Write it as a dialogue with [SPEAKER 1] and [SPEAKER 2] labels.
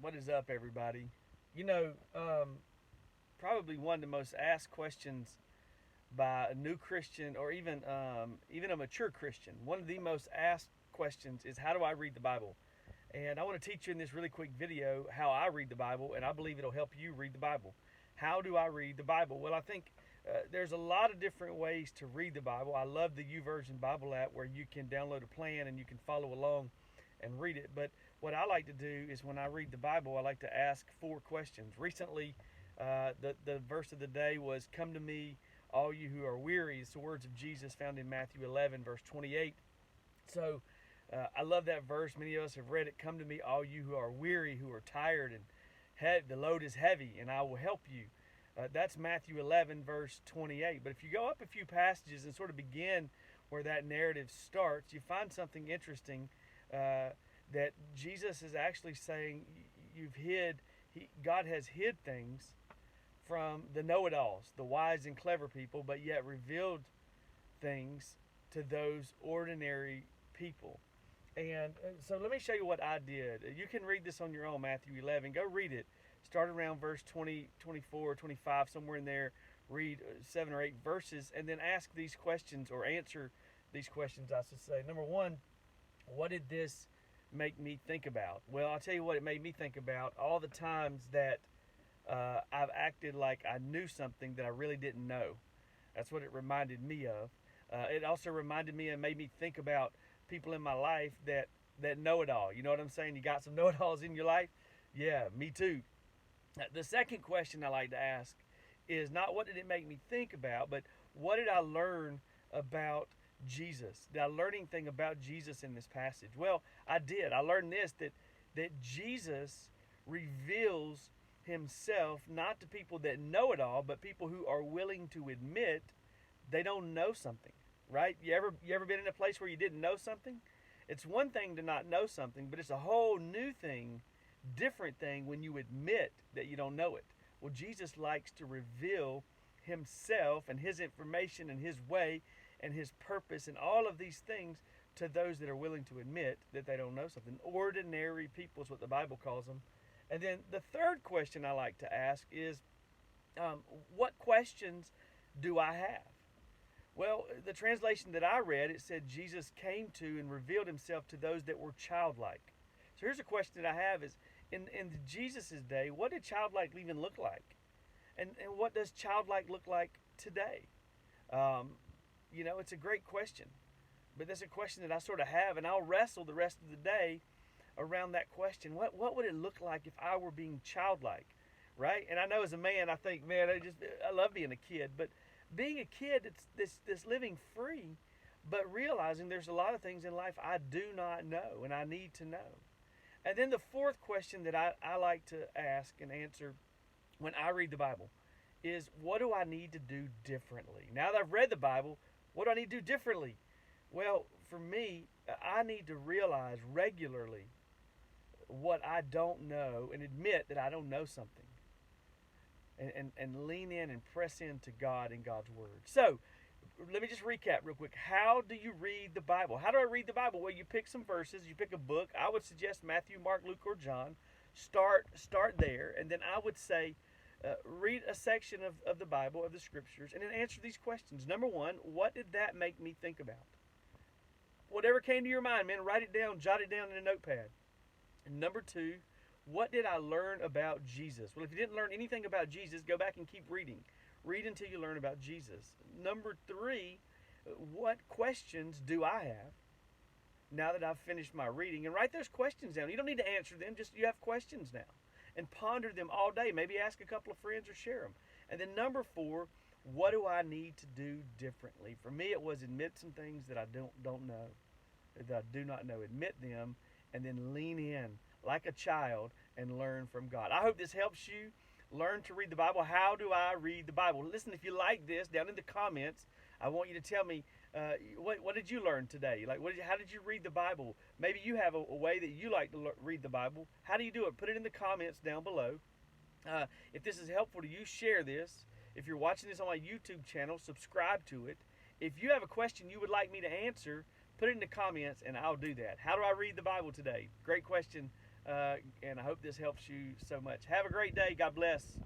[SPEAKER 1] What is up, everybody? You know, probably one of the most asked questions by a new Christian or even a mature Christian. One of the most asked questions is, how do I read the Bible? And I want to teach you in this really quick video how I read the Bible, and I believe it'll help you read the Bible. How do I read the Bible? Well, I think there's a lot of different ways to read the Bible. I love the YouVersion Bible app where you can download a plan and you can follow along and read it. But what I like to do is when I read the Bible, I like to ask four questions. Recently, the verse of the day was, "Come to me, all you who are weary." It's the words of Jesus found in Matthew 11, verse 28. So I love that verse. Many of us have read it. "Come to me, all you who are weary, who are tired, and the load is heavy, and I will help you." That's Matthew 11, verse 28. But if you go up a few passages and sort of begin where that narrative starts, you find something interesting uh, that Jesus is actually saying you've hid. God has hid things from the know-it-alls, the wise and clever people, but yet revealed things to those ordinary people. And so let me show you what I did. You can read this on your own, Matthew 11. Go read it. Start around verse 20, 24, 25, somewhere in there. Read 7 or 8 verses, and then ask these questions or answer these questions, I should say. Number one, what did this make me think about? Well, I'll tell you what it made me think about. All the times that I've acted like I knew something that I really didn't know. That's what it reminded me of. It also reminded me and made me think about people in my life that know it all. You know what I'm saying? You got some know it alls in your life? Yeah, me too. The second question I like to ask is not what did it make me think about, but what did I learn about Jesus? Did I learn anything about Jesus in this passage? Well, I did. I learned this that Jesus reveals himself not to people that know it all, but people who are willing to admit they don't know something. Right? You ever been in a place where you didn't know something? It's one thing to not know something, but it's a whole new thing, different thing when you admit that you don't know it. Well, Jesus likes to reveal himself and his information and his way and his purpose and all of these things to those that are willing to admit that they don't know something. Ordinary people is what the Bible calls them. And then the third question I like to ask is, what questions do I have? Well, the translation that I read, it said Jesus came to and revealed himself to those that were childlike. So here's a question that I have is, in Jesus' day, what did childlike even look like? And what does childlike look like today? Um, it's a great question. But that's a question that I sort of have, and I'll wrestle the rest of the day around that question. What would it look like if I were being childlike, right? And I know as a man, I think, man, I love being a kid, but being a kid, it's this living free, but realizing there's a lot of things in life I do not know and I need to know. And then the fourth question that I like to ask and answer when I read the Bible is, what do I need to do differently? Now that I've read the Bible, what do I need to do differently? Well, for me, I need to realize regularly what I don't know and admit that I don't know something. And lean in and press into God and God's Word. So, let me just recap real quick. How do you read the Bible? How do I read the Bible? Well, you pick some verses, you pick a book. I would suggest Matthew, Mark, Luke, or John. Start there, and then I would say, read a section of the Bible, of the Scriptures, and then answer these questions. Number one, what did that make me think about? Whatever came to your mind, man, write it down, jot it down in a notepad. And number two, what did I learn about Jesus? Well, if you didn't learn anything about Jesus, go back and keep reading. Read until you learn about Jesus. Number three, what questions do I have now that I've finished my reading? And write those questions down. You don't need to answer them, just you have questions now. And ponder them all day. Maybe ask a couple of friends or share them. And then number four, what do I need to do differently? For me, it was admit some things that I don't know, that I do not know. Admit them, and then lean in like a child and learn from God. I hope this helps you learn to read the Bible. How do I read the Bible? Listen, if you like this, down in the comments, I want you to tell me, what did you learn today? Like, how did you read the Bible? Maybe you have a way that you like to read the Bible. How do you do it? Put it in the comments down below. If this is helpful to you, share this. If you're watching this on my YouTube channel, subscribe to it. If you have a question you would like me to answer, put it in the comments and I'll do that. How do I read the Bible today? Great question And I hope this helps you so much. Have a great day. God bless.